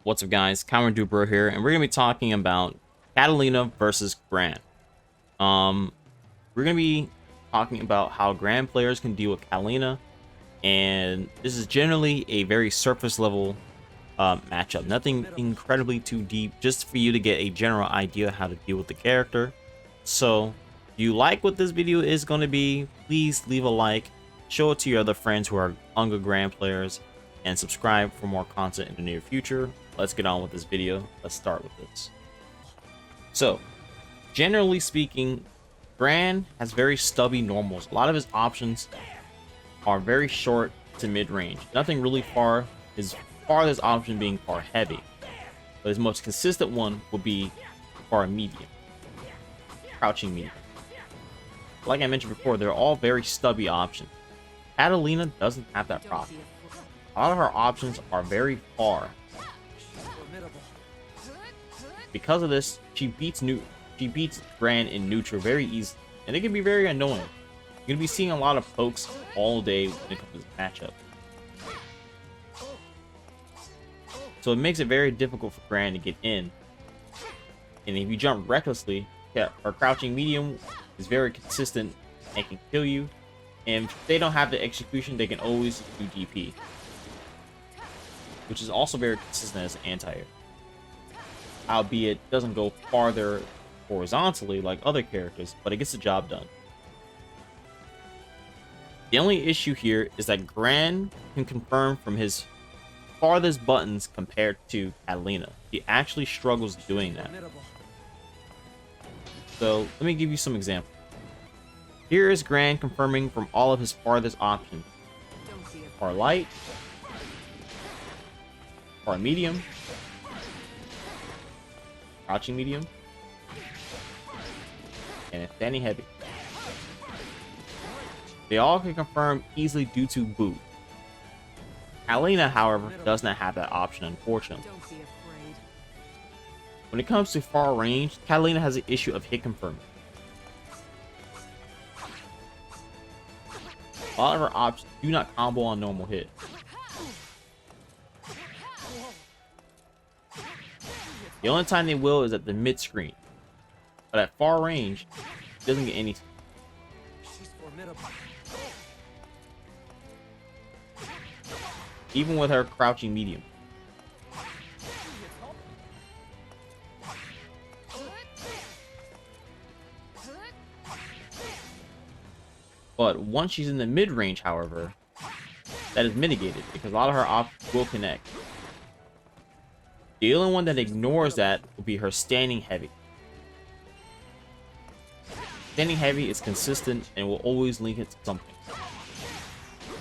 What's up, guys? Kyron Dudebro here, and we're gonna be talking about Catalina versus Gran. We're gonna be talking about how Gran players can deal with Catalina, and this is generally a very surface level matchup. Nothing incredibly too deep, just for you to get a general idea how to deal with the character. So, if you like what this video is going to be, please leave a like, show it to your other friends who are younger Gran players, and subscribe for more content in the near future. Let's get on with this video. Let's start with this. So, generally speaking, Gran has very stubby normals. A lot of his options are very short to mid-range. Nothing really far. His farthest option being far heavy. But his most consistent one would be far medium. Crouching medium. Like I mentioned before, they're all very stubby options. Catalina doesn't have that problem. A lot of her options are very far. Because of this, she beats Gran in neutral very easily, and it can be very annoying. You're gonna be seeing a lot of pokes all day when it comes to this matchup. So it makes it very difficult for Gran to get in. And if you jump recklessly, yeah, her crouching medium is very consistent and can kill you. And if they don't have the execution, they can always do DP, which is also very consistent as an anti-air. Albeit doesn't go farther horizontally like other characters, but it gets the job done. The only issue here is that Gran can confirm from his farthest buttons compared to Catalina. He actually struggles doing that. So let me give you some examples. Here is Gran confirming from all of his farthest options. Far light, far medium, crouching medium, and standing heavy. They all can confirm easily due to boot. Catalina, however, does not have that option, unfortunately. When it comes to far range, Catalina has the issue of hit confirming. A lot of her options do not combo on normal hit. The only time they will is at the mid screen, but at far range, it doesn't get any. Even with her crouching medium. But once she's in the mid range, however, that is mitigated because a lot of her options will connect. The only one that ignores that will be her standing heavy. Standing heavy is consistent and will always link it to something.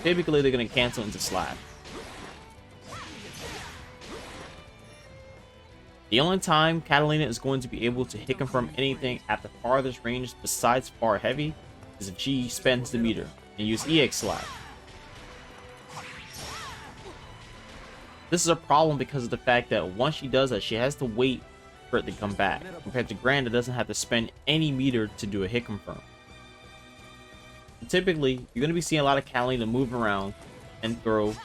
Typically, they're going to cancel into slash. The only time Catalina is going to be able to hit confirm anything at the farthest range besides far heavy is if she spends the meter and use EX slash. This is a problem because of the fact that once she does that, she has to wait for it to come back, compared to Gran that doesn't have to spend any meter to do a hit confirm. And typically, you're going to be seeing a lot of Catalina move around and throw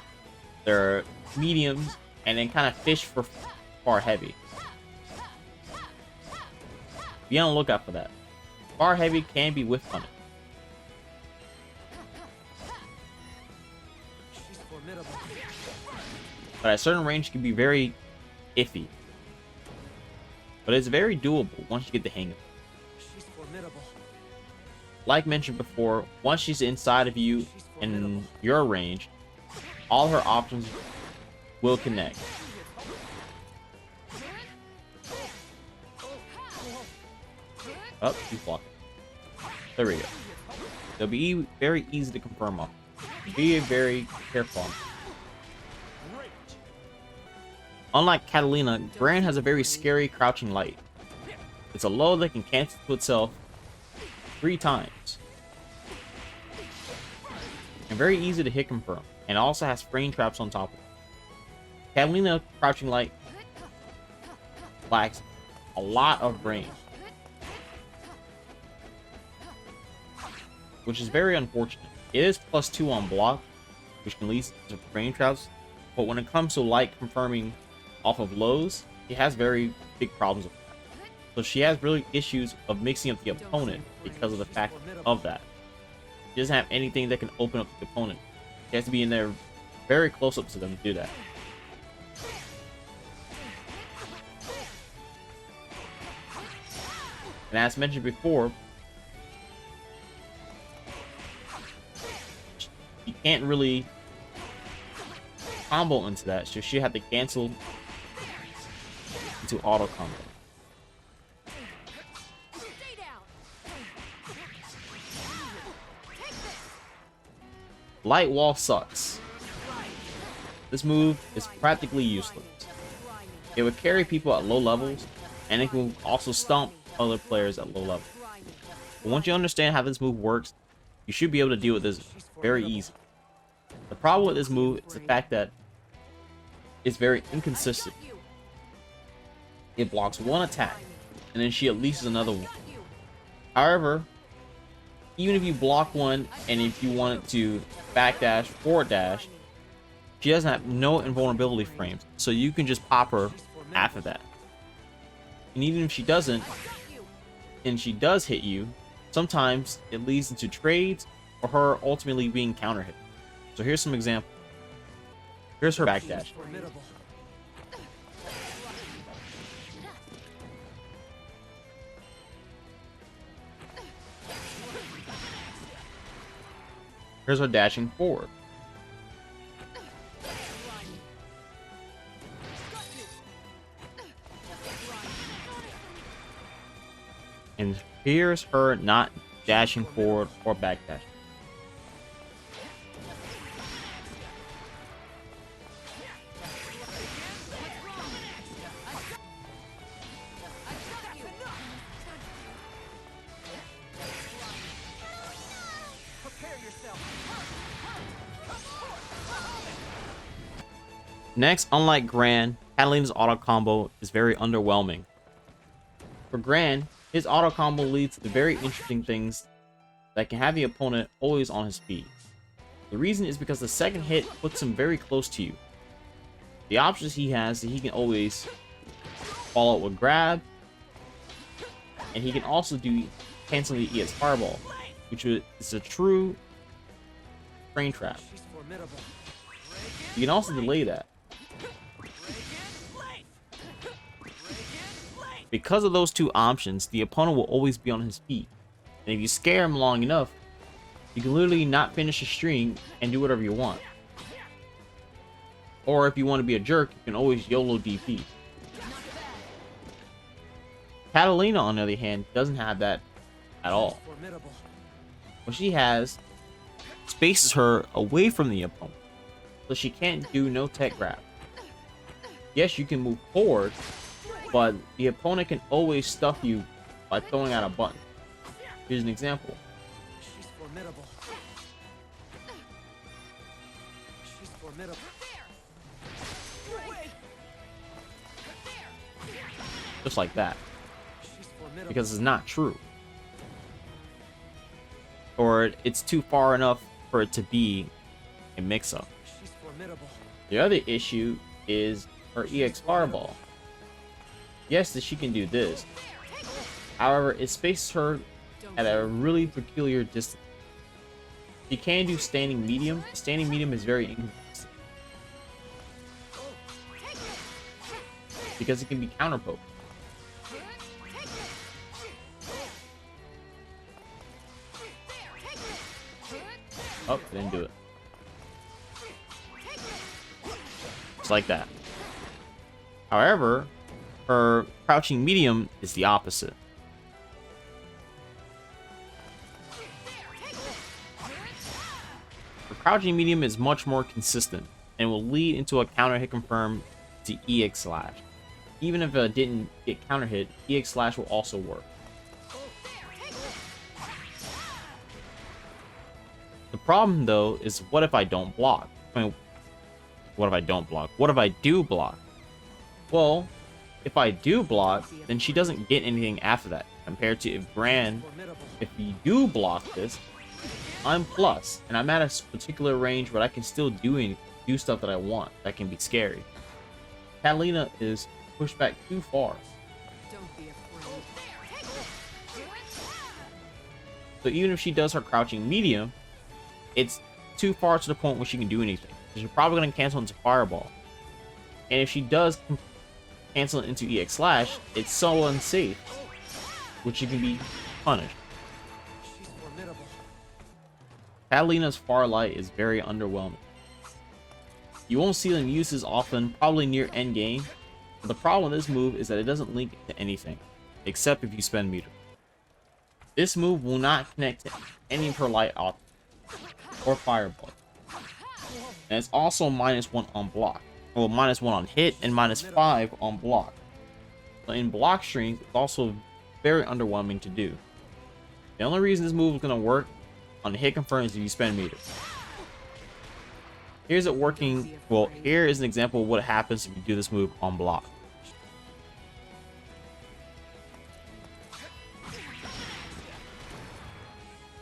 their mediums and then kind of fish for far heavy. Be on the lookout for that. Far heavy can be whiff punted. But at certain range, it can be very iffy. But it's very doable once you get the hang of it. Like mentioned before, once she's inside of you in your range, all her options will connect. Oh, she's blocking. There we go. They'll be very easy to confirm off. Be very careful on. Unlike Catalina, Gran has a very scary crouching light. It's a low that can cancel to itself 3 times. And very easy to hit confirm. And also has frame traps on top of it. Catalina crouching light lacks a lot of range, which is very unfortunate. It is +2 on block, which can lead to frame traps, but when it comes to light confirming off of lows, she has very big problems with that. So she has really issues of mixing up the opponent because of the fact of that. She doesn't have anything that can open up the opponent. She has to be in there very close up to them to do that. And as mentioned before, you can't really combo into that, so she had to cancel into auto combo. Light wall sucks. This move is practically useless. It would carry people at low levels, and it can also stomp other players at low levels. But once you understand how this move works, you should be able to deal with this very easy. The problem with this move is the fact that it's very inconsistent. It blocks one attack, and then she unleashes another one. However, even if you block one, and if you wanted to backdash, forward dash, she doesn't have no invulnerability frames, so you can just pop her after that. And even if she doesn't, and she does hit you, sometimes it leads into trades or her ultimately being counter hit. So here's some examples. Here's her backdash. Here's her dashing forward. And here's her not dashing forward or backdashing. Next, unlike Gran, Catalina's auto combo is very underwhelming. For Gran, his auto combo leads to very interesting things that can have the opponent always on his feet. The reason is because the second hit puts him very close to you. The options he has is he can always follow up with grab, and he can also do cancel the EX fireball, which is a true train trap. You can also delay that. Because of those two options, the opponent will always be on his feet. And if you scare him long enough, you can literally not finish a string and do whatever you want. Or if you want to be a jerk, you can always YOLO DP. Katalina, on the other hand, doesn't have that at all. What she has spaces her away from the opponent, so she can't do no tech grab. Yes, you can move forward, but the opponent can always stuff you by throwing out a button. Here's an example. She's formidable. She's formidable. Just like that. Because it's not true. Or it's too far enough for it to be a mix-up. The other issue is her EX Fireball. Yes, she can do this. However, it spaces her at a really peculiar distance. She can do standing medium. Standing medium is very inconsistent because it can be counter poked. Oh, didn't do it. Just like that. However, her crouching medium is the opposite. Her crouching medium is much more consistent and will lead into a counter hit confirm to EX slash. Even if it didn't get counter hit, EX slash will also work. The problem though is, what if I don't block? I mean, what if I don't block? What if I do block? Well, if I do block, then she doesn't get anything after that. Compared to if Gran, if you do block this, I'm plus, and I'm at a particular range where I can still do stuff that I want. That can be scary. Catalina is pushed back too far. Don't be afraid. So even if she does her crouching medium, it's too far to the point where she can do anything. She's probably going to cancel into Fireball. And if she does cancel it into EX Slash, it's so unsafe, which she can be punished. She's formidable. Catalina's Farlight is very underwhelming. You won't see them used as often, probably near endgame. But the problem with this move is that it doesn't link to anything, except if you spend meter. This move will not connect to any of her light options or Fireball. And it's also -1 on block. Well, -1 on hit and -5 on block. So in block strings, it's also very underwhelming to do. The only reason this move is going to work on hit confirm is if you spend meter. Here's it working. Well, here is an example of what happens if you do this move on block.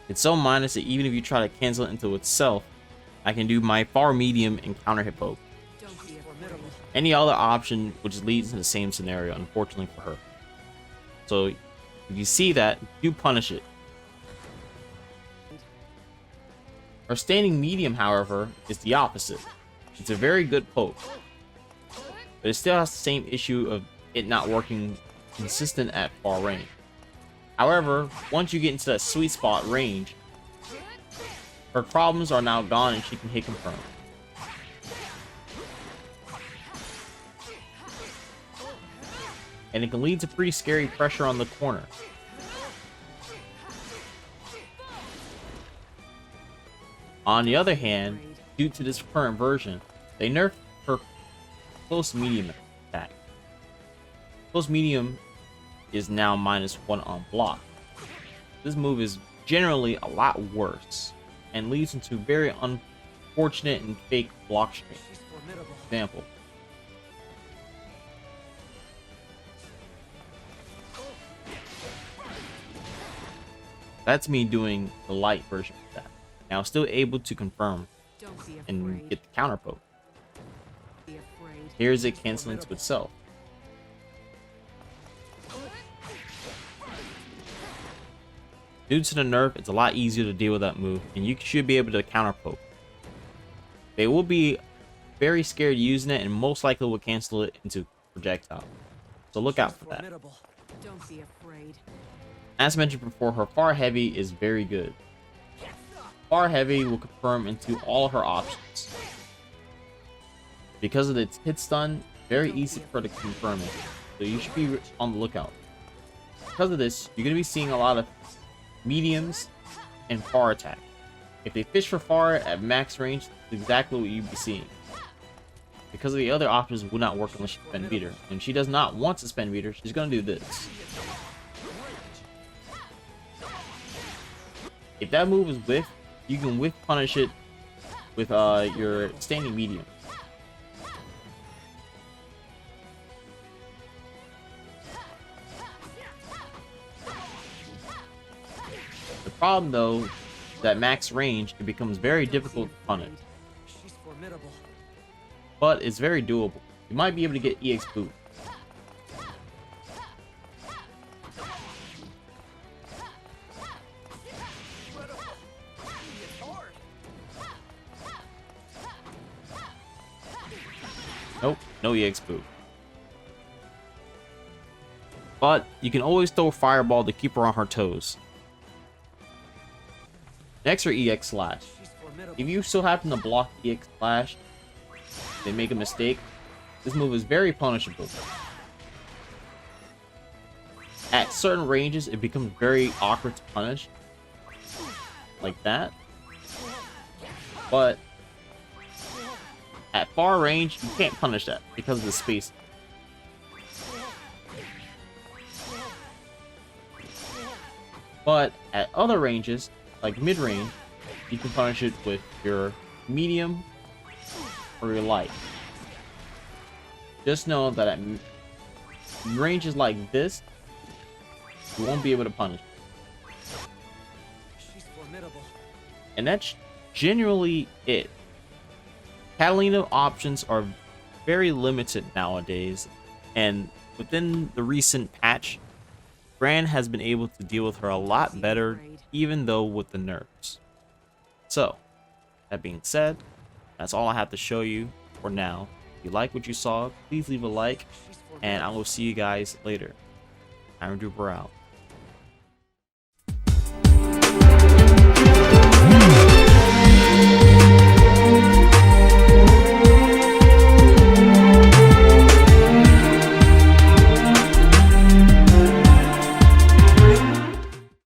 It's so minus that even if you try to cancel it into itself, I can do my far medium and counter hit poke. Don't be afraid. Formidable. Any other option which leads to the same scenario, unfortunately for her. So if you see that, do punish it. Her standing medium, however, is the opposite. It's a very good poke, but it still has the same issue of it not working consistent at far range. However, once you get into that sweet spot range, her problems are now gone and she can hit confirm. And it can lead to pretty scary pressure on the corner. On the other hand, due to this current version, they nerfed her close medium attack. Close medium is now -1 on block. This move is generally a lot worse and leads into very unfortunate and fake block strings. She's formidable. Example. That's me doing the light version of that. Now still able to confirm Don't be afraid. and get the counter poke. Be afraid. Here's it canceling to itself. Due to the nerf, it's a lot easier to deal with that move, and you should be able to counter poke. They will be very scared using it, and most likely will cancel it into projectile. So look out for that. Formidable. Don't be afraid. As mentioned before, her far heavy is very good. Far heavy will confirm into all her options. Because of its hit stun, very easy for her to confirm it. So you should be on the lookout. Because of this, you're going to be seeing a lot of mediums and far attack. If they fish for far at max range, that's exactly what you'd be seeing. Because of the other options will not work unless you spend meter. And if she does not want to spend meter, she's going to do this. If that move is whiff, you can whiff punish it with your standing medium. The problem though, that max range, it becomes very difficult to punish, She's formidable. but it's very doable. You might be able to get EX boot. Nope, no EX boot. But you can always throw Fireball to keep her on her toes. Next are EX Slash. She's formidable. If you still happen to block EX Slash, they make a mistake, this move is very punishable. At certain ranges, it becomes very awkward to punish. Like that. But at far range, you can't punish that because of the space. But at other ranges, like mid-range, you can punish it with your medium or your light. Just know that at ranges like this, you won't be able to punish it. She's formidable. And that's generally it. Catalina options are very limited nowadays, and within the recent patch, Gran has been able to deal with her a lot better, even though with the nerfs. So, that being said, that's all I have to show you for now. If you like what you saw, please leave a like, She's and I formidable. will see you guys later. Dudebro out.